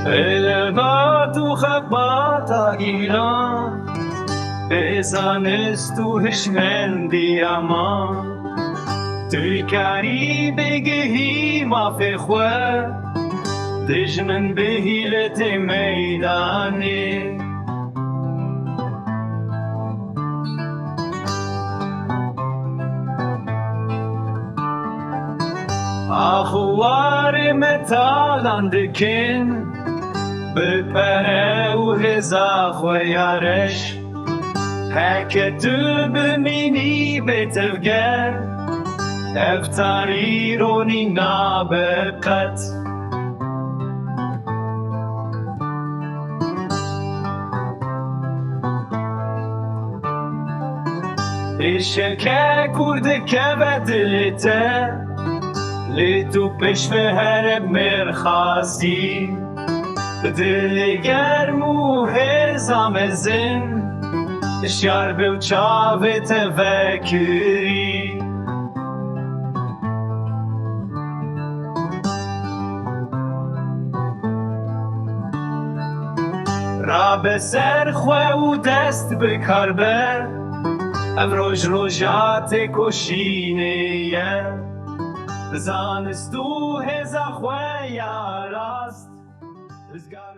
الما تو خباتا ایران بزانست تو هشمندی امان توی کاری بگهی مافی خواه دجمن به حیلت میدانی آخوار متالان دکن بپره و هزا خویارش هکه تو بمینی بتفگر افتاری رونی نابقت ایشکه کرد که بدلته لی تو پشت هر مرخاستی دل گرم و هزام زن شرب و چاو تفکری را به سر خواه و دست بکار بر ام روژات کشینه زانستو هزا خواه یا راست ازگار